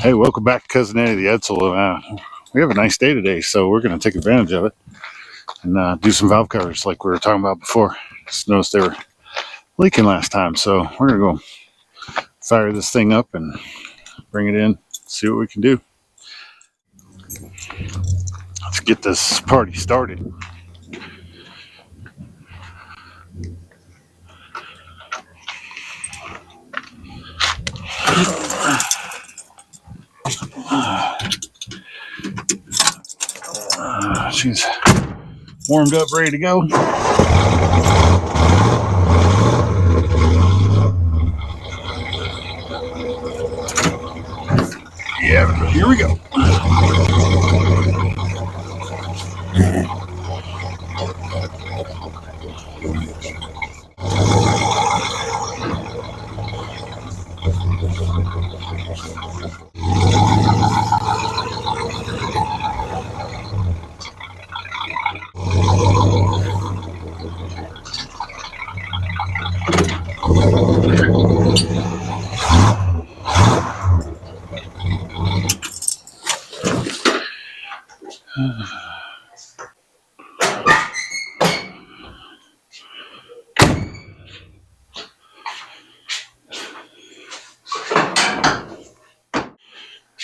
Hey, welcome back to Cousin Eddie the Edsel. We have a nice day today, so we're going to take advantage of it and do some valve covers like we were talking about before. Just noticed they were leaking last time, so we're going to go fire this thing up and bring it in, see what we can do. Let's get this party started. She's warmed up, ready to go. Yeah, here we go.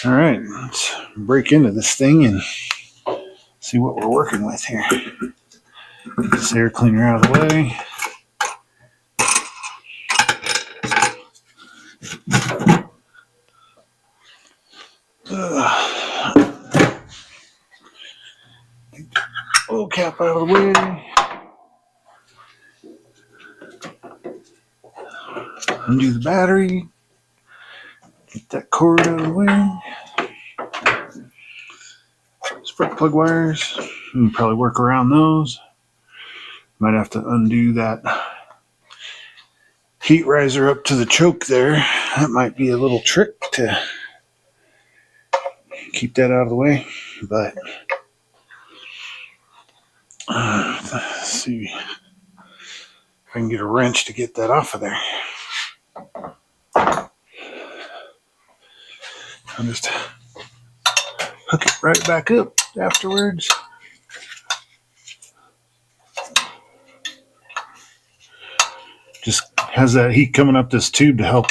All right, let's break into this thing and see what we're working with here. Get this air cleaner out of the way. Oil cap out of the way. Undo the battery. Get that cord out of the way. Spark plug wires. You can probably work around those. Might have to undo that heat riser up to the choke there. That might be a little trick to keep that out of the way. But let's see if I can get a wrench to get that off of there. I'll just hook it right back up afterwards. Just has that heat coming up this tube to help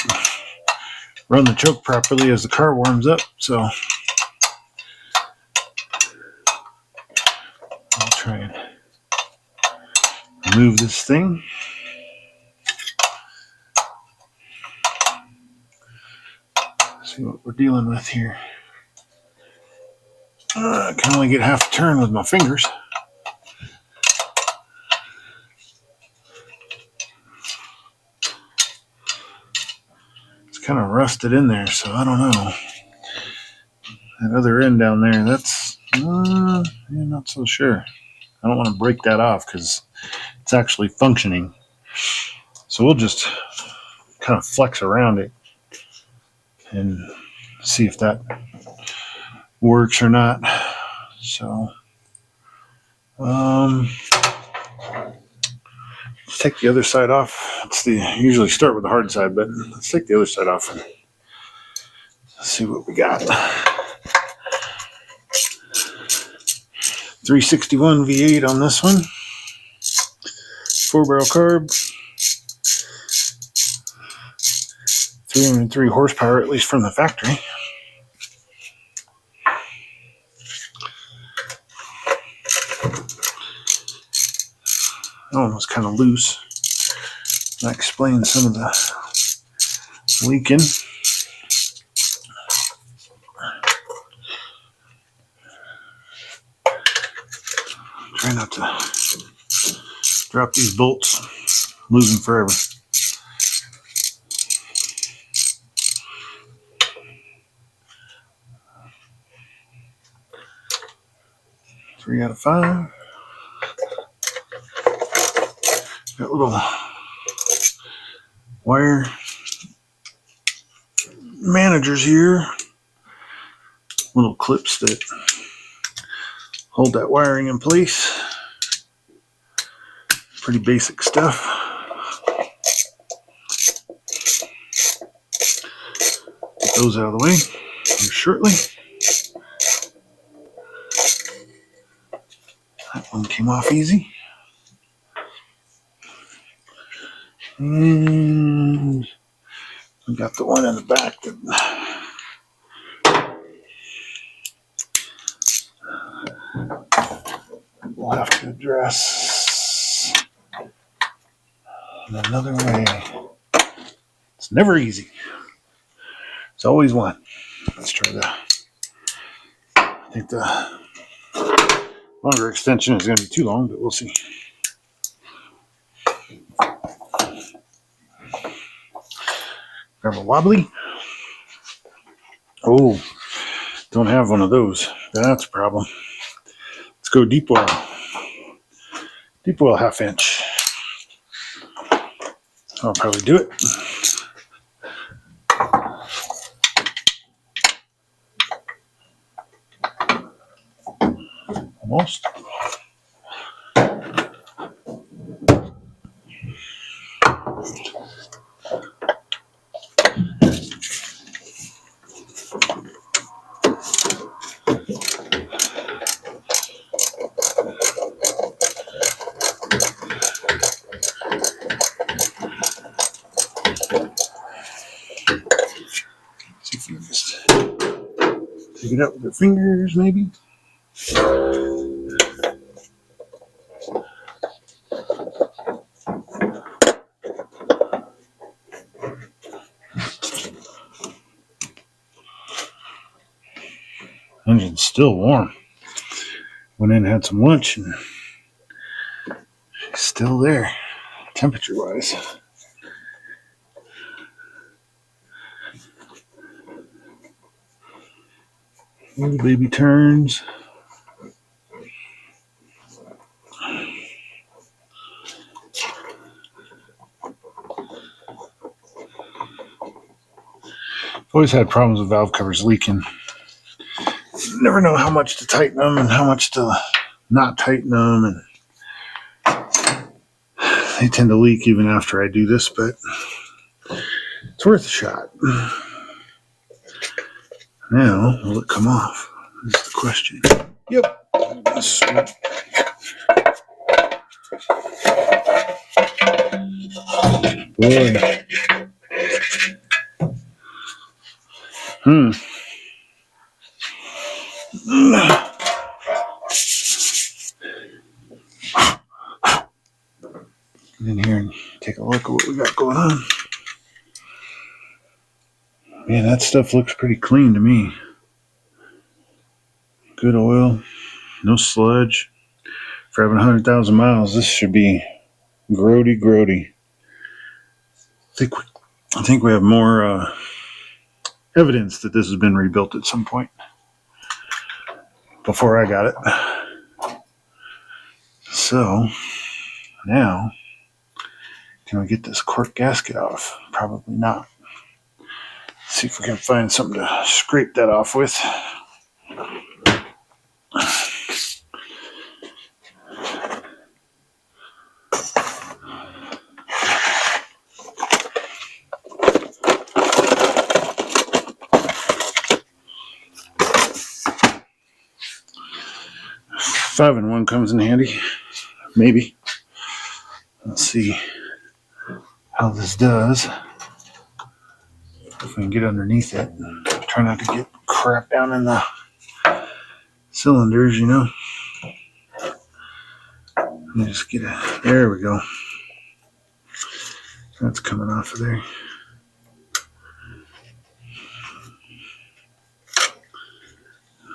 run the choke properly as the car warms up. So I'll try and remove this thing. See what we're dealing with here. I can only get half a turn with my fingers. It's kind of rusted in there, so I don't know. That other end down there, that's not so sure. I don't want to break that off because it's actually functioning. So we'll just kind of flex around it and see if that works or not. So let's take the other side off. Usually start with the hard side, but let's take the other side off and see what we got. 361 V8 on this one. 4-barrel carb. 303 horsepower, at least from the factory. That one was kind of loose. That explains some of the leaking. Try not to drop these bolts. Lose them forever. Three out of 5. Got little wire managers here. Little clips that hold that wiring in place. Pretty basic stuff. Get those out of the way. shortly. That one came off easy. And we got the one in the back that we'll have to address in another way. It's never easy. It's always one. Let's try that. I think the longer extension is going to be too long, but we'll see. Grab a wobbly. Oh, don't have one of those. That's a problem. Let's go deep oil. Deep oil 1/2 inch. I'll probably do it. Almost. See if you can just take it out with your fingers, maybe. Engine's still warm. Went in and had some lunch and she's still there, temperature wise. Little baby turns. I've always had problems with valve covers leaking. Never know how much to tighten them and how much to not tighten them, and they tend to leak even after I do this, but it's worth a shot. Now, will it come off? That's the question. Yep. Sweet. Boy. Get in here and take a look at what we got going on. Man, that stuff looks pretty clean to me. Good oil, no sludge. For having 100,000 miles, this should be grody. I think we have more evidence that this has been rebuilt at some point before I got it. So now, can we get this cork gasket off? Probably not. Let's see if we can find something to scrape that off with. Five and one comes in handy, maybe. Let's see how this does. If we can get underneath it. Try not to get crap down in the cylinders, you know. Let me just get it. There we go. That's coming off of there.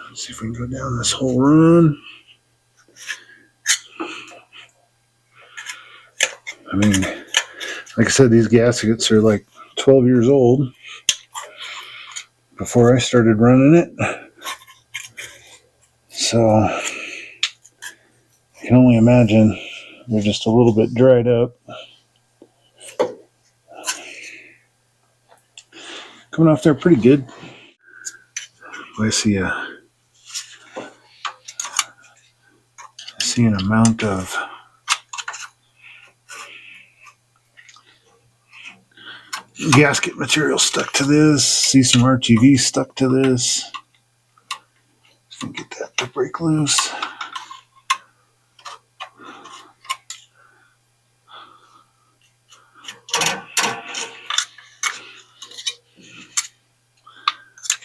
Let's see if we can go down this whole run. I mean, like I said, these gaskets are like 12 years old before I started running it. So I can only imagine they're just a little bit dried up. Coming off there pretty good. I see an amount of gasket material stuck to this. See some RTV stuck to this. Get that to break loose.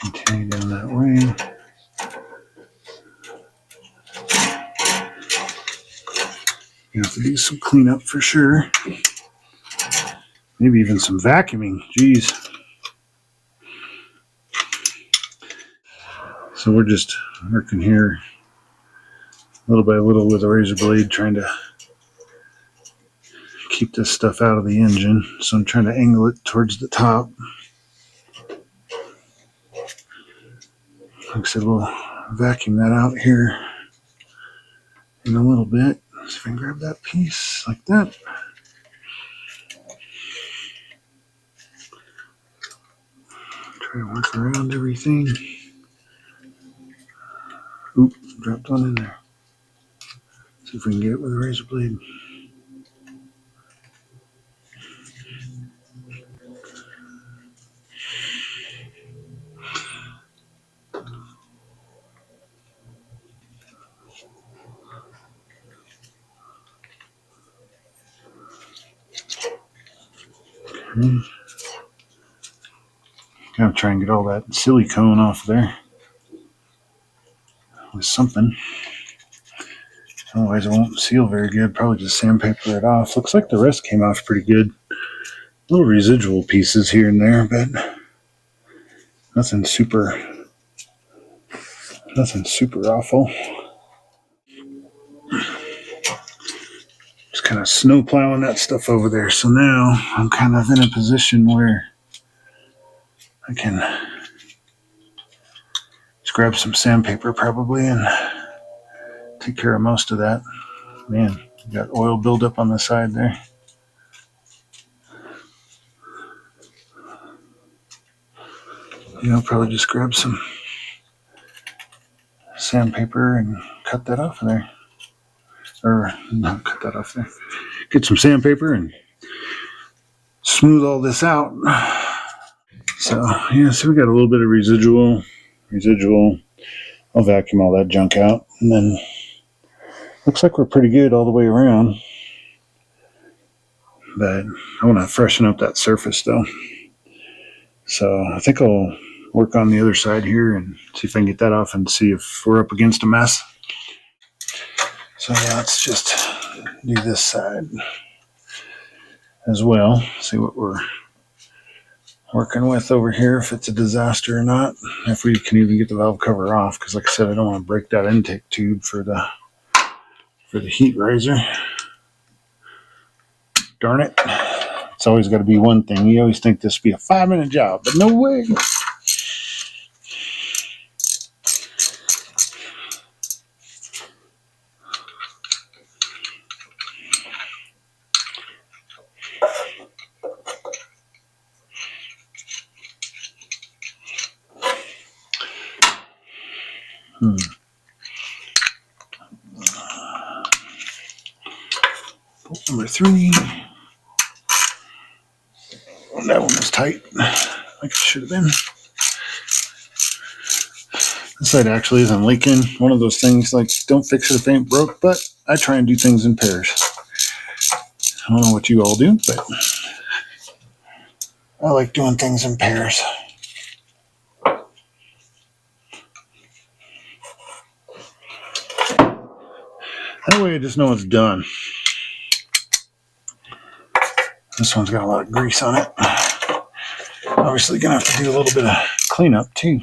Continue down that way. You have to do some cleanup for sure. Maybe even some vacuuming. Geez. So we're just working here little by little with a razor blade, trying to keep this stuff out of the engine. So I'm trying to angle it towards the top. Like I said, we'll vacuum that out here in a little bit. See if I can grab that piece like that. Try to work around everything. Oop, dropped one in there. See if we can get it with a razor blade. Okay. Gotta try and get all that silicone off there with something. Otherwise it won't seal very good. Probably just sandpaper it off. Looks like the rest came off pretty good. Little residual pieces here and there, but nothing super awful. Just kind of snow plowing that stuff over there. So now I'm kind of in a position where I can just grab some sandpaper probably and take care of most of that. Man, got oil buildup on the side there. I'll probably just grab some sandpaper and cut that off of there. Or not cut that off there. Get some sandpaper and smooth all this out. So yeah, so we got a little bit of residual. I'll vacuum all that junk out, and then looks like we're pretty good all the way around. But I want to freshen up that surface though. So I think I'll work on the other side here and see if I can get that off and see if we're up against a mess. So yeah, let's just do this side as well. See what we're working with over here, if it's a disaster or not. If we can even get the valve cover off, because like I said, I don't want to break that intake tube for the heat riser. Darn it. It's always got to be one thing. You always think this would be a 5-minute job, but no way. Bolt number 3. That one was tight, like it should have been. This side actually isn't leaking. One of those things, like, don't fix it if it ain't broke, but I try and do things in pairs. I don't know what you all do, but I like doing things in pairs. That way I just know it's done. This one's got a lot of grease on it. Obviously gonna have to do a little bit of cleanup too.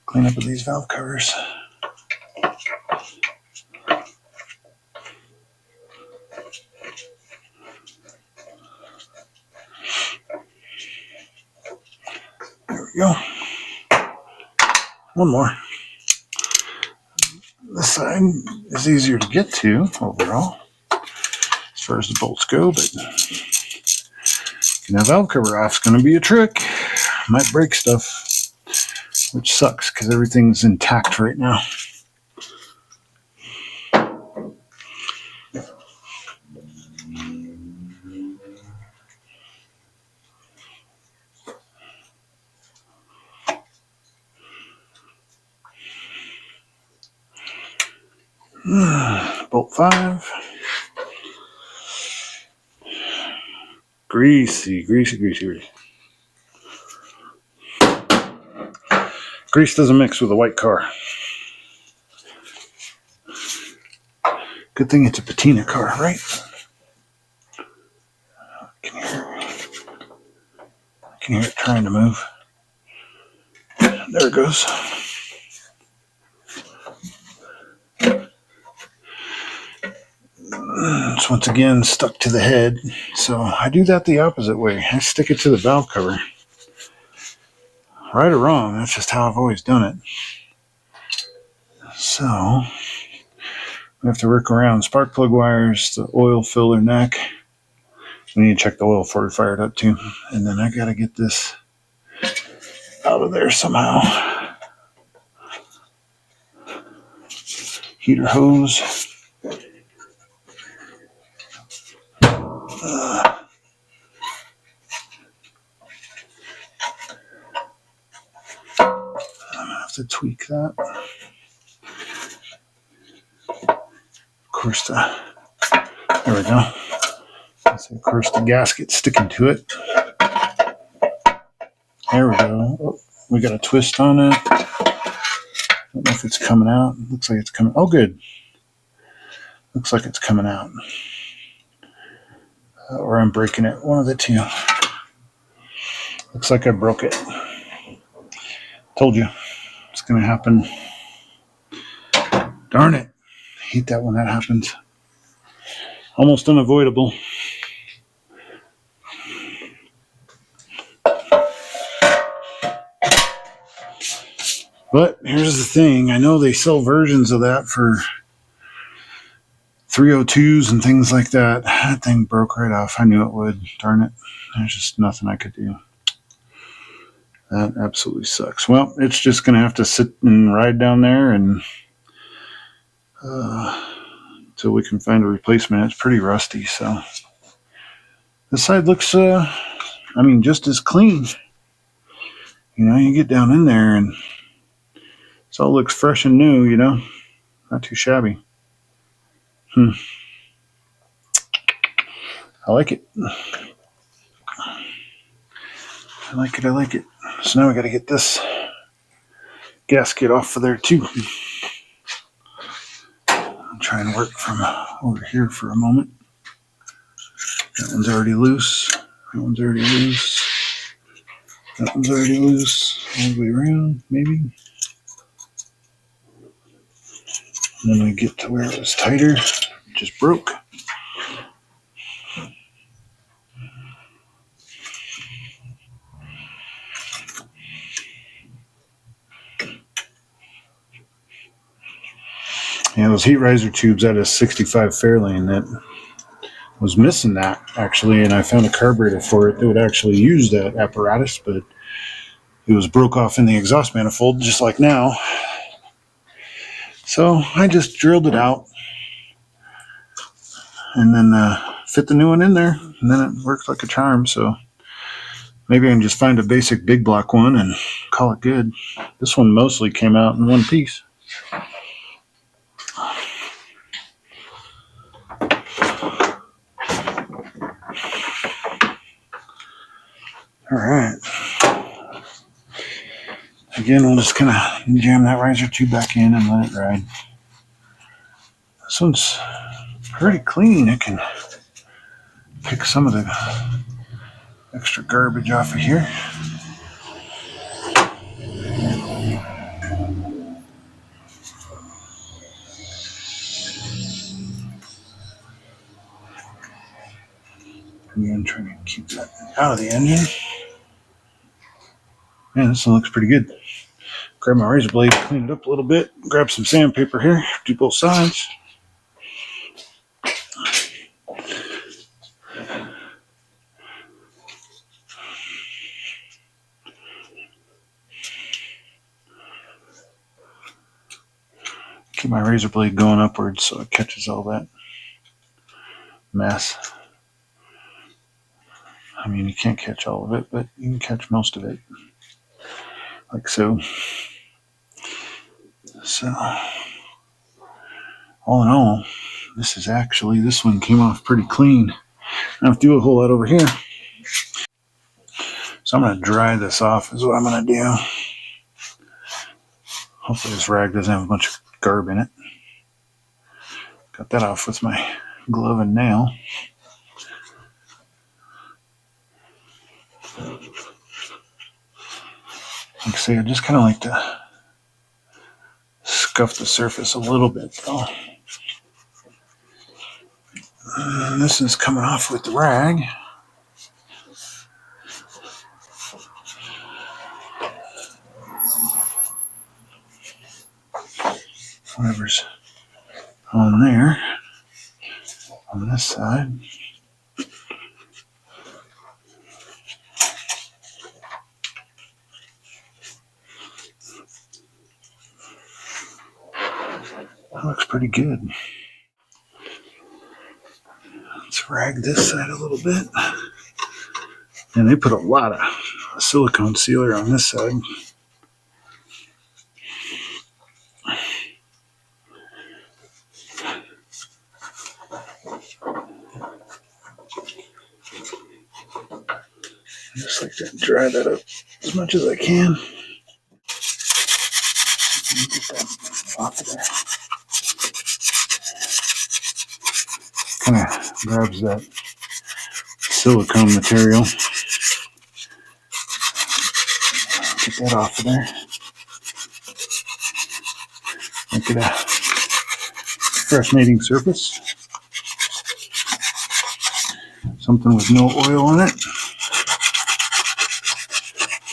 Clean up with these valve covers. There we go. One more. This side is easier to get to overall, as far as the bolts go, but getting that valve cover off is going to be a trick. Might break stuff, which sucks because everything's intact right now. Bolt 5. Greasy. Grease doesn't mix with a white car. Good thing it's a patina car, right? I can hear it trying to move. There it goes. It's once again stuck to the head. So I do that the opposite way. I stick it to the valve cover. Right or wrong, that's just how I've always done it. So we have to work around spark plug wires, the oil filler neck. We need to check the oil before we fire it up too. And then I got to get this out of there somehow. Heater hose. I'm going to have to tweak that. Of course, there we go. Of course, the gasket's sticking to it. There we go. Oh, we got a twist on it. I don't know if it's coming out. It looks like it's coming. Oh, good. Looks like it's coming out. Or I'm breaking it. One of the two. Looks like I broke it. Told you. It's going to happen. Darn it. I hate that when that happens. Almost unavoidable. But here's the thing. I know they sell versions of that for 302s and things like that. That thing broke right off. I knew it would. Darn it. There's just nothing I could do. That absolutely sucks. Well, it's just going to have to sit and ride down there and until we can find a replacement. It's pretty rusty, so this side looks just as clean. You know, you get down in there and it all looks fresh and new, you know. Not too shabby. I like it. I like it. So now we got to get this gasket off of there too. I'm trying to work from over here for a moment. That one's already loose. That one's already loose. That one's already loose. All the way around, maybe. And then we get to where it was tighter. It just broke. Yeah, those heat riser tubes out of 65 Fairlane that was missing that actually, and I found a carburetor for it that would actually use that apparatus, but it was broke off in the exhaust manifold just like now. So I just drilled it out and then fit the new one in there, and then it worked like a charm. So maybe I can just find a basic big block one and call it good. This one mostly came out in one piece. All right. Again, we'll just kind of jam that riser tube back in and let it ride. This one's pretty clean. It can pick some of the extra garbage off of here. Again, trying to keep that out of the engine. Man, this one looks pretty good. Grab my razor blade, clean it up a little bit, grab some sandpaper here, do both sides. Keep my razor blade going upwards so it catches all that mess. I mean, you can't catch all of it, but you can catch most of it. Like so. So, all in all, this one came off pretty clean. I don't have to do a whole lot over here. So I'm going to dry this off is what I'm going to do. Hopefully this rag doesn't have a bunch of garb in it. Got that off with my glove and nail. Like I say, I just kind of like to scuff the surface a little bit though. And this is coming off with the rag. Whatever's on there, on this side. That looks pretty good. Let's rag this side a little bit. And they put a lot of silicone sealer on this side. I just like to dry that up as much as I can. Get that off of there. Kind of grabs that silicone material. Get that off of there. Make it a fresh mating surface. Something with no oil on it.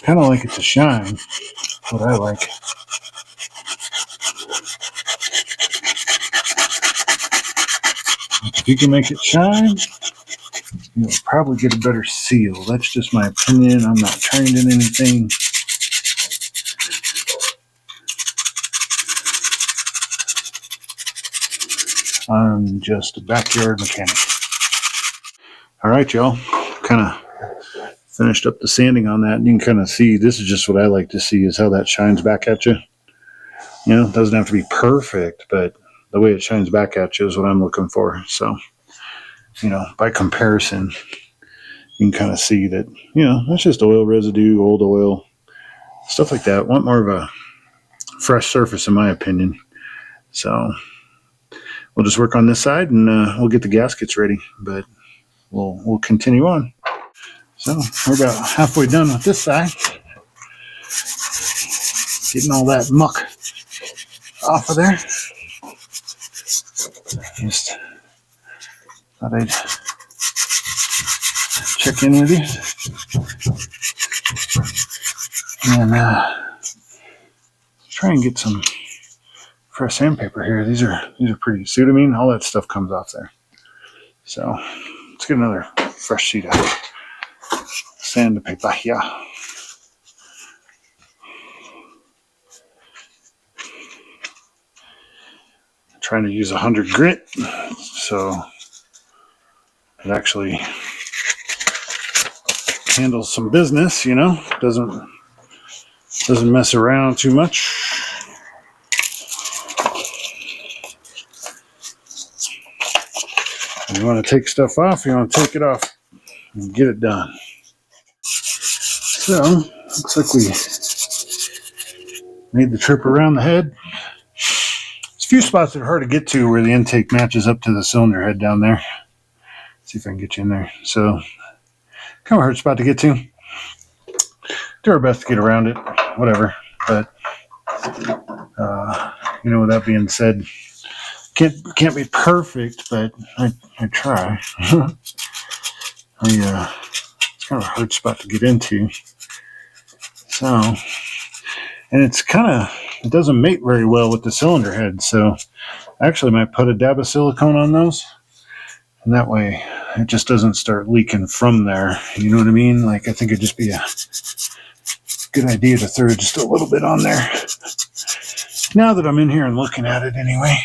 Kind of like it to shine. That's what I like. If you can make it shine, you'll probably get a better seal. That's just my opinion. I'm not trained in anything. I'm just a backyard mechanic. All right, y'all. Kind of finished up the sanding on that, and you can kind of see, this is just what I like to see, is how that shines back at you. You know, it doesn't have to be perfect, but the way it shines back at you is what I'm looking for. So, you know, by comparison, you can kind of see that, you know, that's just oil residue, old oil, stuff like that. Want more of a fresh surface, in my opinion. So we'll just work on this side, and we'll get the gaskets ready, but we'll continue on. So we're about halfway done with this side. Getting all that muck off of there. Just thought I'd check in with you. And try and get some fresh sandpaper here. These are pretty pseudomine. All that stuff comes off there. So let's get another fresh sheet of sandpaper here. Trying to use 100 grit, so it actually handles some business, you know, doesn't mess around too much. When you want to take stuff off, you want to take it off and get it done. So looks like we made the trip around the head. There's a few spots that are hard to get to where the intake matches up to the cylinder head down there. See if I can get you in there. So kind of a hard spot to get to. Do our best to get around it, whatever. But you know, with that being said, can't be perfect, but I try. It's kind of a hard spot to get into. So, and it doesn't mate very well with the cylinder head. So I actually might put a dab of silicone on those, and that way it just doesn't start leaking from there. You know what I mean? Like, I think it'd just be a good idea to throw just a little bit on there. Now that I'm in here and looking at it anyway.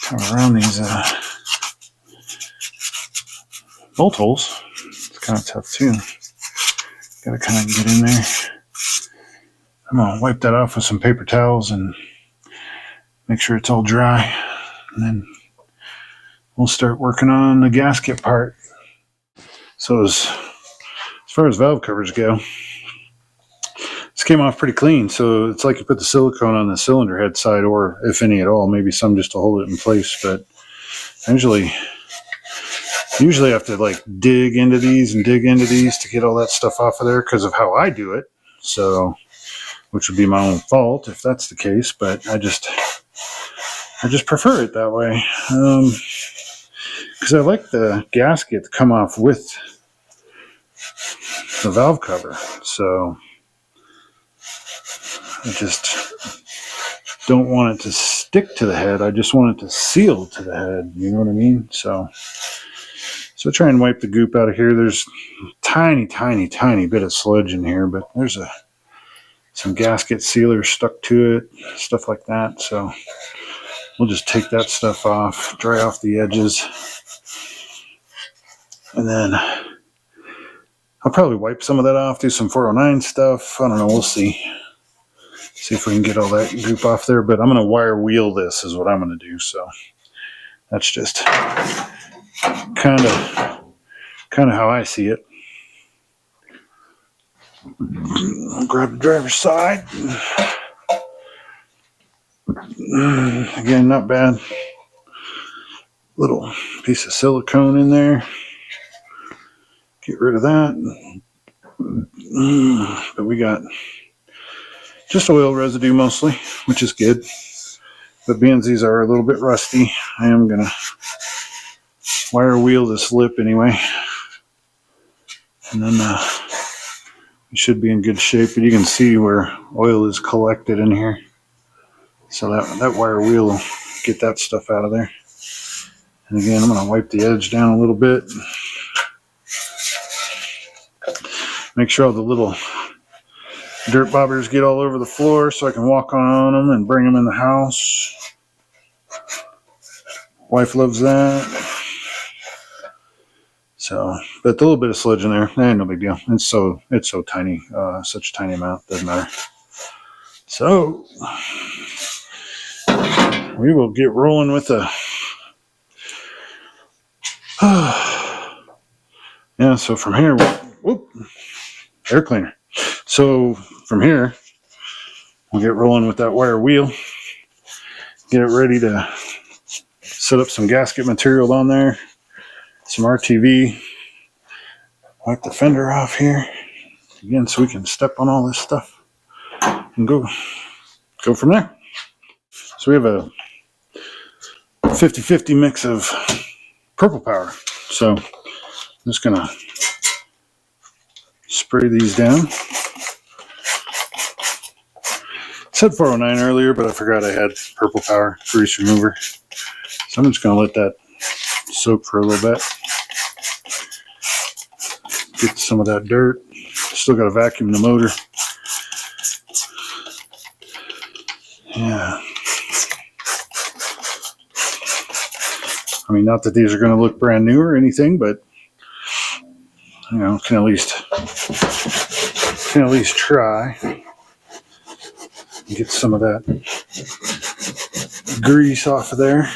Come around these bolt holes. It's kind of tough too. Gotta kind of get in there. I'm gonna wipe that off with some paper towels and make sure it's all dry, and then we'll start working on the gasket part. So as far as valve covers go, this came off pretty clean. So it's like you put the silicone on the cylinder head side, or if any at all, maybe some just to hold it in place. But I usually have to like dig into these to get all that stuff off of there because of how I do it. So, which would be my own fault if that's the case, but I just prefer it that way. Because I like the gasket to come off with the valve cover. So I just don't want it to stick to the head. I just want it to seal to the head. You know what I mean? So try and wipe the goop out of here. There's a tiny bit of sludge in here, but there's some gasket sealer stuck to it, stuff like that. So we'll just take that stuff off, dry off the edges, and then I'll probably wipe some of that off, do some 409 stuff. I don't know, we'll see. See if we can get all that goop off there, but I'm going to wire wheel this is what I'm going to do. So that's just kind of how I see it. I'll grab the driver's side. Again, not bad. Little piece of silicone in there. Get rid of that. But we got just oil residue mostly, which is good. But being these are a little bit rusty, I am going to wire wheel this lip anyway. And then it should be in good shape, but you can see where oil is collected in here. So that wire wheel will get that stuff out of there. And again, I'm going to wipe the edge down a little bit. Make sure all the little dirt bobbers get all over the floor so I can walk on them and bring them in the house. Wife loves that. So, but a little bit of sludge in there, no big deal. It's so tiny, such a tiny amount, doesn't matter. So we will get rolling with the yeah. So from here, air cleaner. So from here, we'll get rolling with that wire wheel. Get it ready to set up some gasket material on there. Some RTV. Wipe the fender off here again so we can step on all this stuff and go from there. So we have a 50-50 mix of purple power. So I'm just gonna spray these down. I said 409 earlier, but I forgot I had purple power grease remover. So I'm just gonna let that soak for a little bit. Get some of that dirt. Still got to vacuum the motor. Yeah. I mean, not that these are going to look brand new or anything, but you know, can at least try and get some of that grease off of there.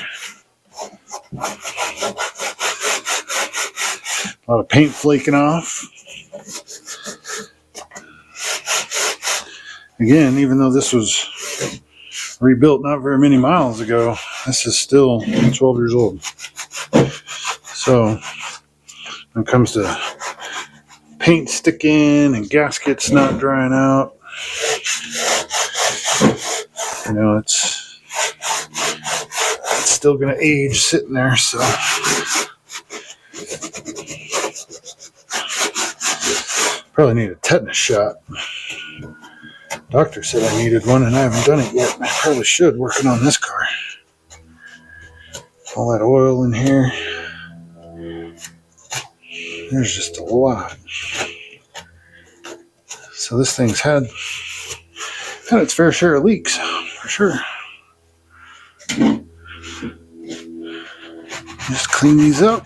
A lot of paint flaking off. Again, even though this was rebuilt not very many miles ago, this is still 12 years old. So when it comes to paint sticking and gaskets not drying out, you know, it's still going to age sitting there. So probably need a tetanus shot. Doctor said I needed one and I haven't done it yet. I probably should, working on this car. All that oil in here. There's just a lot. So this thing's had its fair share of leaks, for sure. Just clean these up.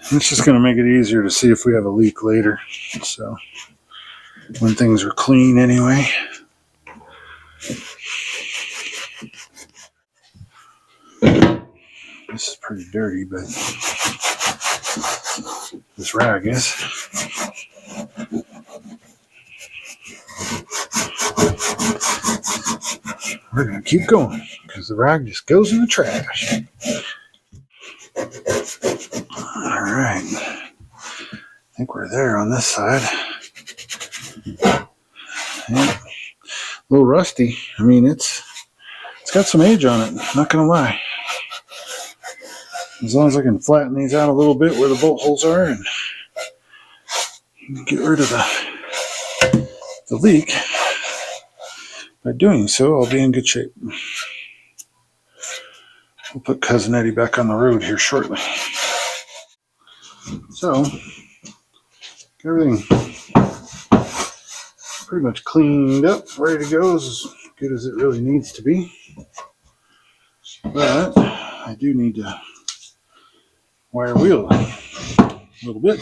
It's just going to make it easier to see if we have a leak later. So when things are clean anyway. This is pretty dirty, but this rag is. We're going to keep going because the rag just goes in the trash. All right. I think we're there on this side. Yeah. A little rusty. I mean, it's got some age on it, not going to lie. As long as I can flatten these out a little bit where the bolt holes are and get rid of the leak, by doing so, I'll be in good shape. We'll put Cousin Eddie back on the road here shortly. So, everything pretty much cleaned up, ready to go, as good as it really needs to be. But I do need to wire wheel a little bit.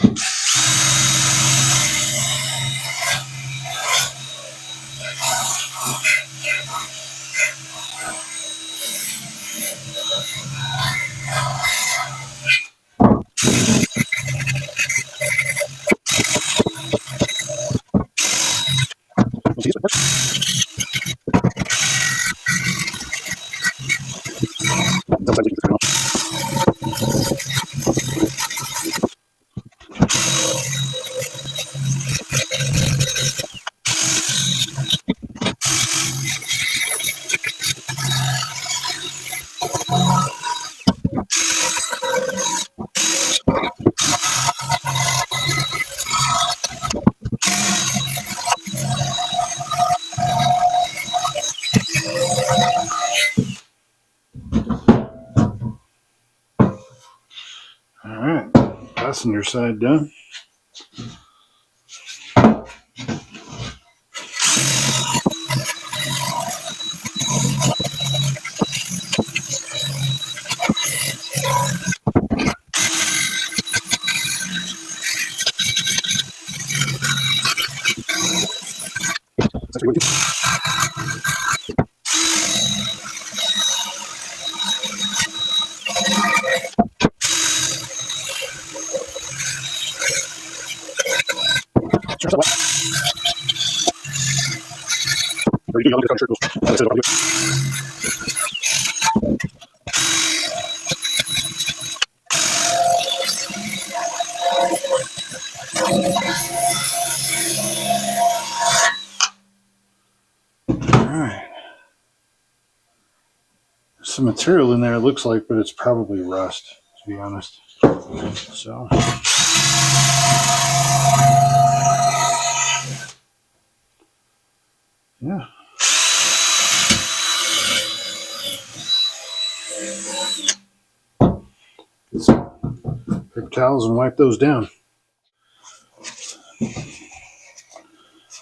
All right, passenger side done. Alright. Some material in there, it looks like, but it's probably rust, to be honest. So. Yeah. Get some paper towels and wipe those down.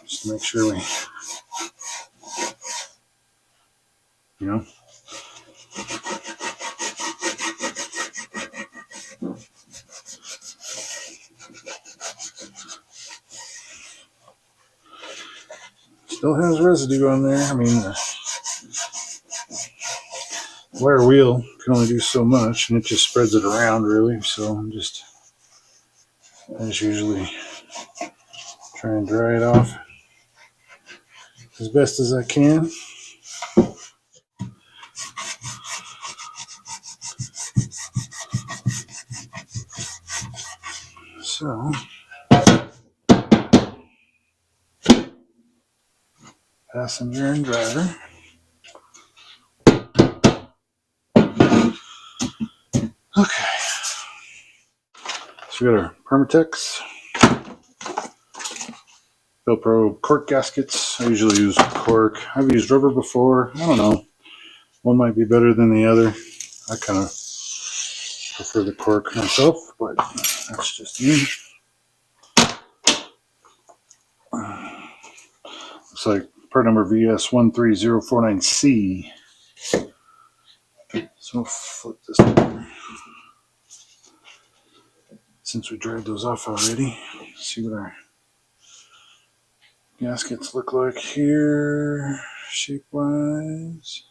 Just to make sure we, you know. Still has residue on there. I mean, the wire wheel can only do so much, and it just spreads it around, really. So I just usually try and dry it off as best as I can. So, passenger and driver. Okay. So we got our Permatex Velcro cork gaskets. I usually use cork. I've used rubber before. I don't know. One might be better than the other. I kind of prefer the cork myself, but that's just me. Looks like part number VS13049C. So we'll flip this over. Since we dried those off already, see what our gaskets look like here, shape-wise.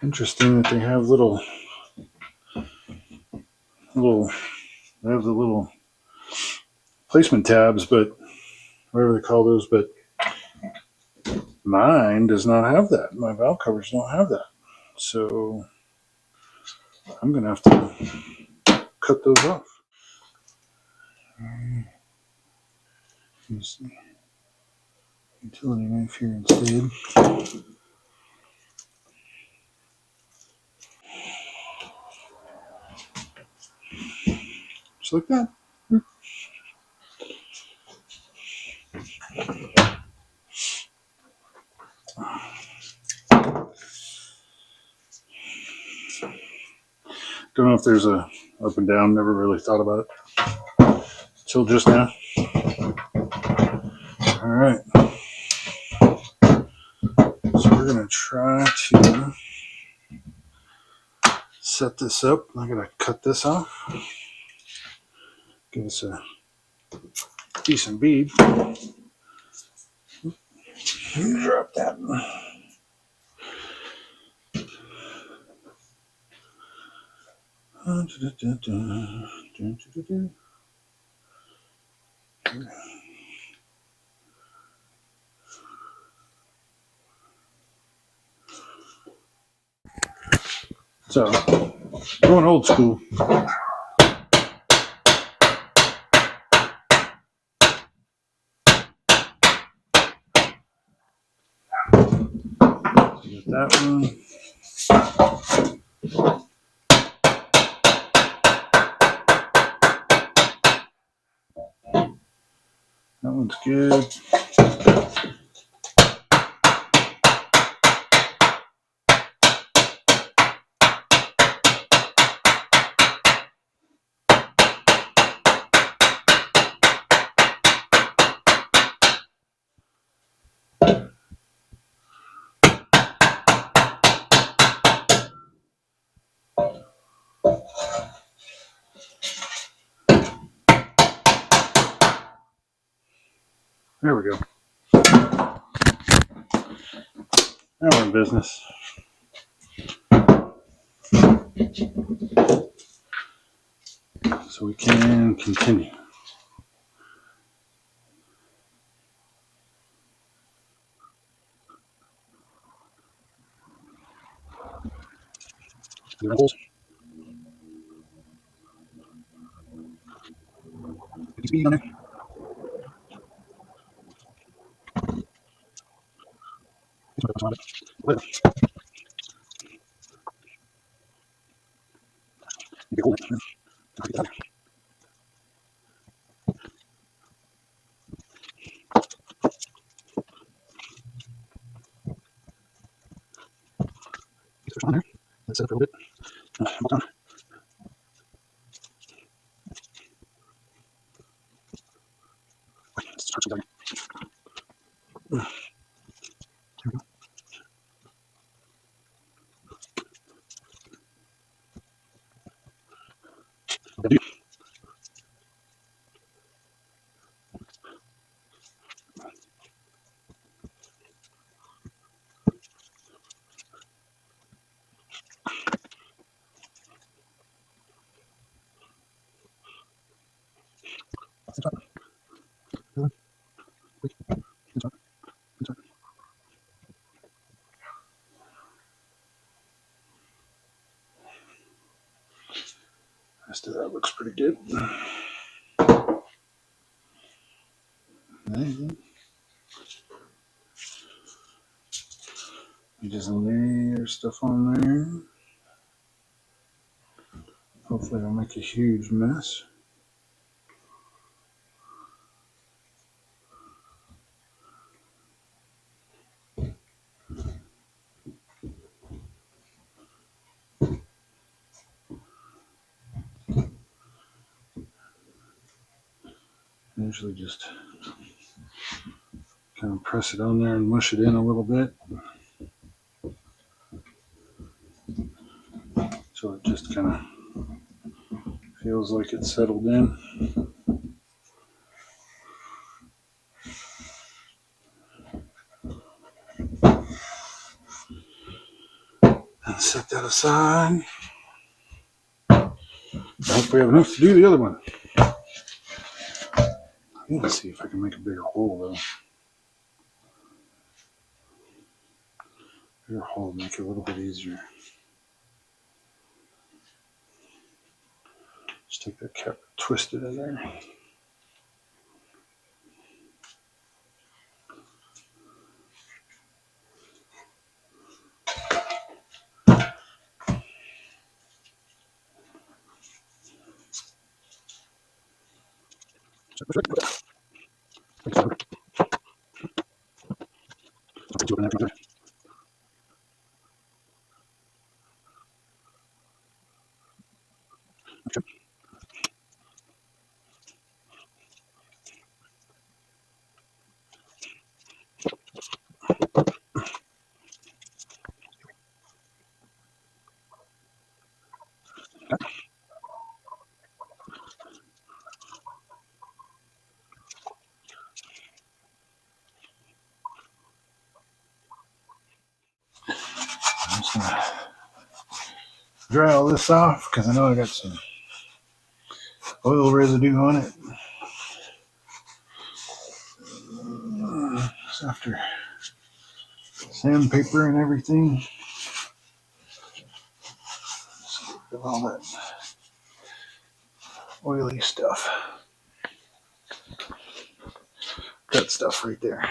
Interesting that they have they have the little placement tabs, but whatever they call those, but mine does not have that. My valve covers don't have that. So I'm going to have to cut those off. Use the utility knife here instead. Just like that. Don't know if there's a up and down. Never really thought about it until just now. All right. So we're going to try to set this up. I'm going to cut this off. Give us a decent bead. Drop that. So, going old school. Get that one. That one's good. There we go. Now we're in business. So we can continue. Holes. Speed on there. On there. Let's set up a little bit. Hold on. Let's start something. Rest of that looks pretty good. You just layer stuff on there. Hopefully it'll make a huge mess. I usually just kind of press it on there and mush it in a little bit. So it just kind of feels like it's settled in. Set that aside. I hope we have enough to do the other one. Let's see if I can make a bigger hole though. Bigger hole, make it a little bit easier. Just take that cap, twist it in there. I'm just gonna dry all this off because I know I got some oil residue on it. Just after sandpaper and everything. So get all that oily stuff. That stuff right there.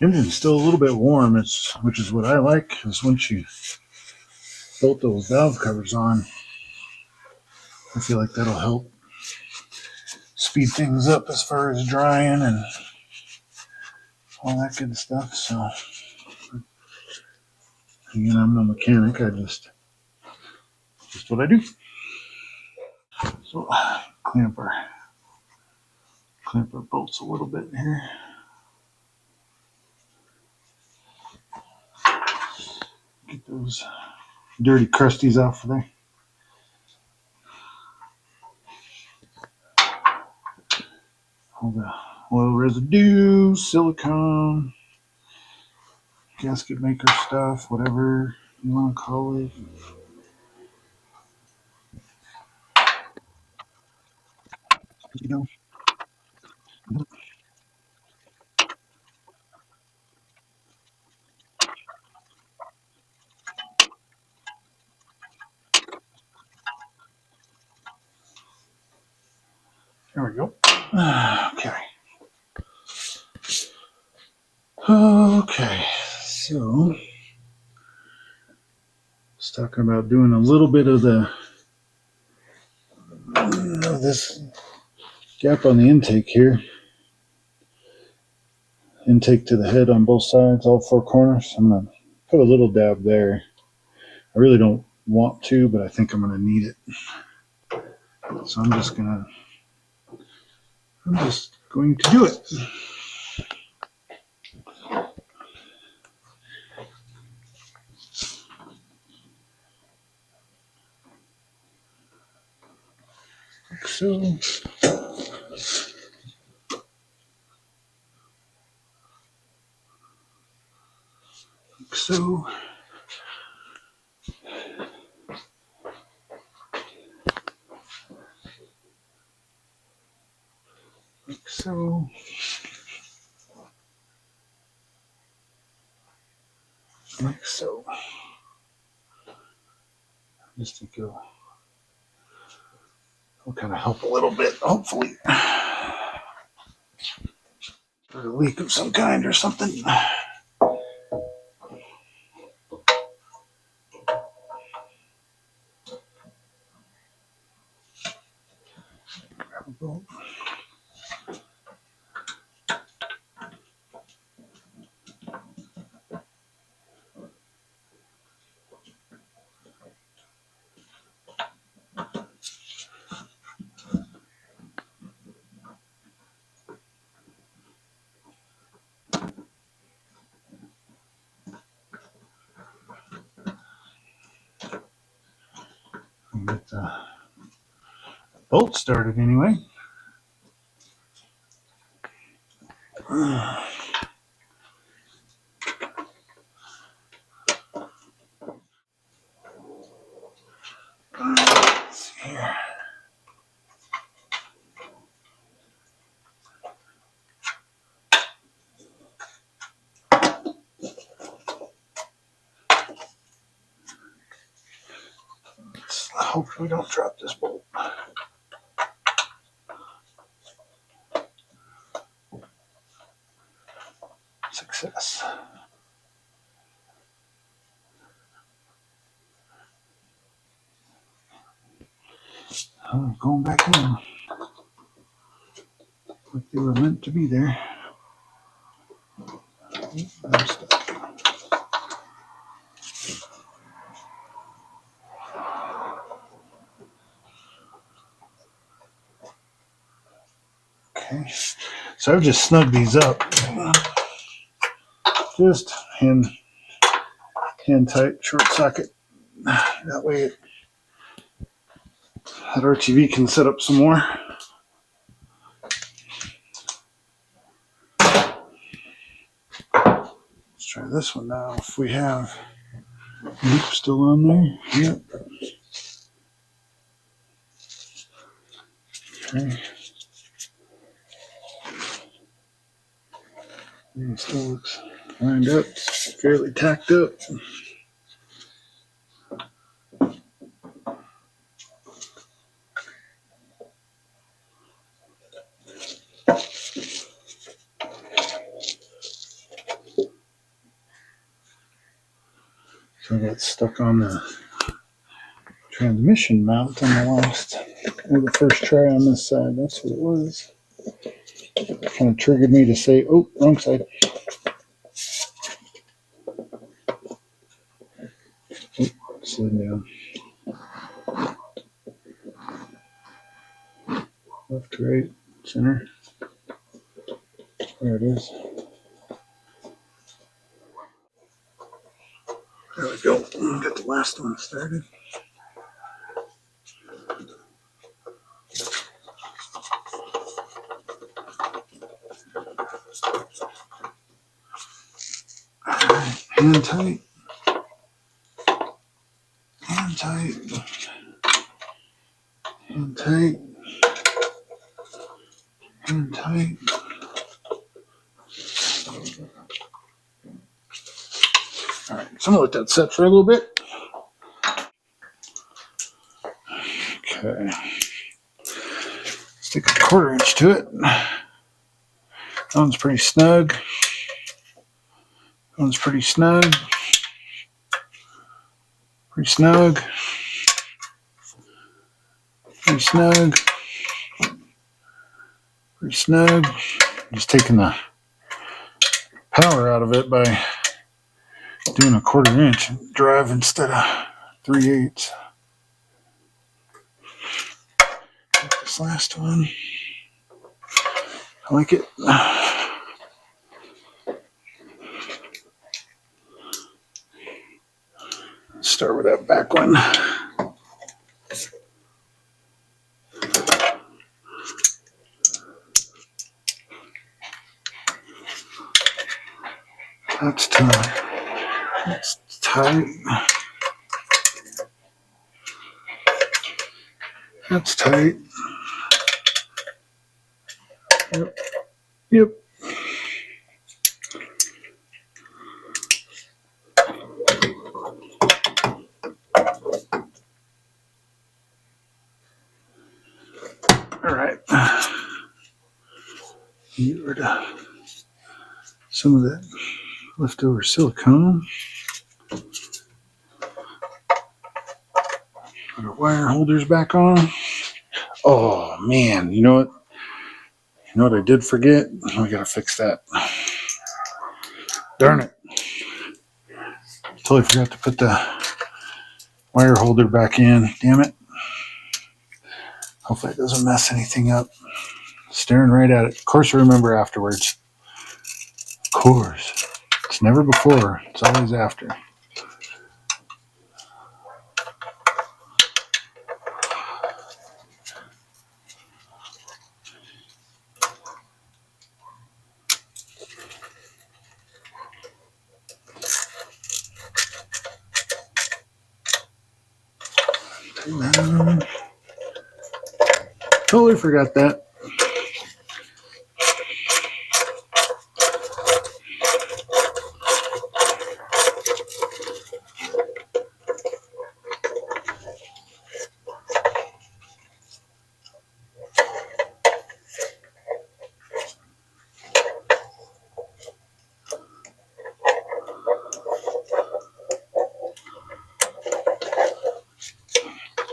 Engine's still a little bit warm, which is what I like, because once you bolt those valve covers on, I feel like that'll help speed things up as far as drying and all that good stuff. So, again, I'm no mechanic. I just what I do. So, clamp our bolts a little bit here. Get those dirty crusties off of there. All the oil residue, silicone, gasket maker stuff, whatever you want to call it. You know. There we go. Okay. Okay. So, I was talking about doing a little bit of this gap on the intake here. Intake to the head on both sides, all four corners. I'm going to put a little dab there. I really don't want to, but I think I'm going to need it. So I'm just going to do it. Like so. Like so. Like so. Like so. Just to go. Will kind of help a little bit, hopefully. Or a leak of some kind or something. Grab a bolt. Get the Bolt started anyway. Let's see here. Let's hope we don't drop this bolt. Success. Oh, going back in. Like they were meant to be there. I'm stuck. Okay. So I've just snugged these up. Just hand tight, short socket. That way that RTV can set up some more. Let's try this one now. If we have loop still on there. Yep. Okay. It still looks lined up, fairly tacked up. So I got stuck on the transmission mount on the last, or the first try on this side. That's what it was. Kind of triggered me to say, oh, wrong side. Oh, slid down. Left, right, center. There it is. There we go. Got the last one started. Alright, hand tight. Hand tight. Hand tight. Hand tight. Alright, so I'm gonna let that set for a little bit. Okay. Stick a 1/4 inch to it. That one's pretty snug. That one's pretty snug. Pretty snug. Pretty snug. Pretty snug. Just taking the power out of it by doing a 1/4 inch drive instead of 3/8. This last one, I like it. Let's start with that back one. That's tight. That's tight. That's tight. Yep. Yep. All right. Get rid of some of that leftover silicone. Put our wire holders back on. Oh man, you know what? You know what I did forget? We gotta fix that. Darn it. Totally forgot to put the wire holder back in. Damn it. Hopefully it doesn't mess anything up. Staring right at it. Of course I remember afterwards. Of course. It's never before. It's always after. Totally forgot that.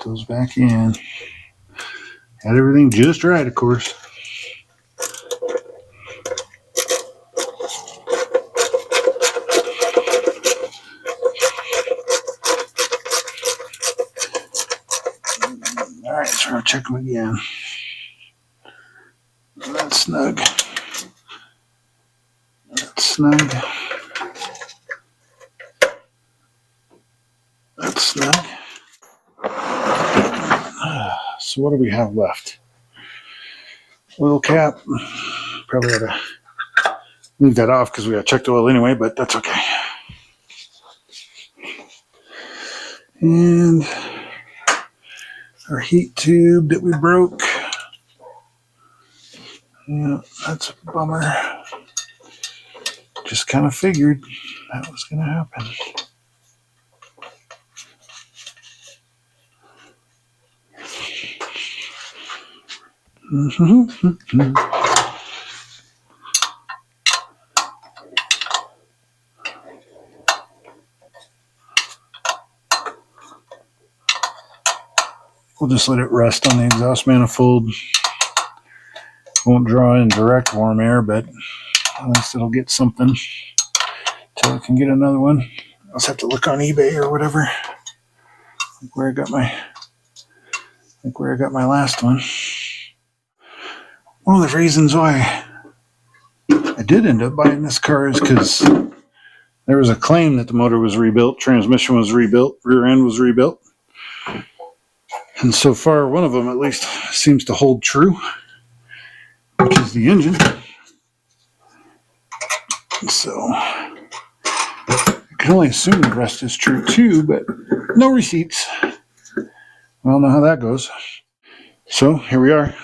Goes back in. Had everything just right, of course. All right, so I'll check them again. That's snug. That's snug. That's snug. So what do we have left? Oil cap. Probably ought to leave that off because we got checked oil anyway, but that's okay. And our heat tube that we broke. Yeah, that's a bummer. Just kind of figured that was going to happen. We'll just let it rest on the exhaust manifold. Won't draw in direct warm air, but at least it'll get something till I can get another one. I'll just have to look on eBay or whatever. Like where I got my last one. One of the reasons why I did end up buying this car is because there was a claim that the motor was rebuilt, transmission was rebuilt, rear end was rebuilt. And so far, one of them at least seems to hold true, which is the engine. So I can only assume the rest is true too, but no receipts. We all know how that goes. So here we are.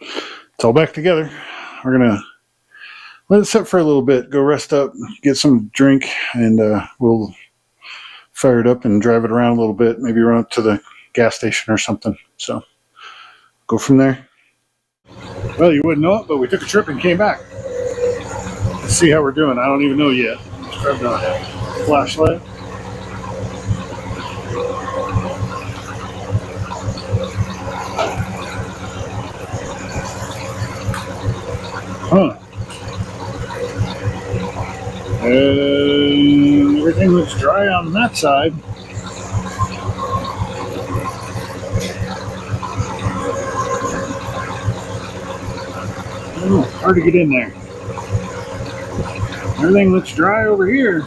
It's all back together. We're gonna let it sit for a little bit, go rest up, get some drink, and we'll fire it up and drive it around a little bit, maybe run up to the gas station or something. So go from there. Well, you wouldn't know it, but we took a trip and came back. Let's see how we're doing. I don't even know yet. Grab the flashlight. Huh. Everything looks dry on that side. Oh, hard to get in there. Everything looks dry over here.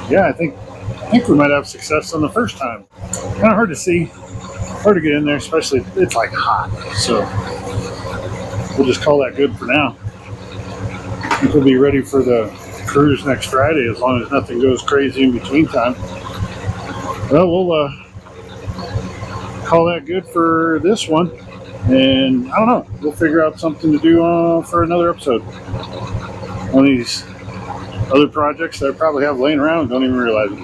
Yeah, I think we might have success on the first time. Kind of hard to see. Hard to get in there, especially it's like hot. So we'll just call that good for now. I think we'll be ready for the cruise next Friday as long as nothing goes crazy in between time. Well, we'll call that good for this one. And I don't know, we'll figure out something to do for another episode. One of these other projects that I probably have laying around and don't even realize it.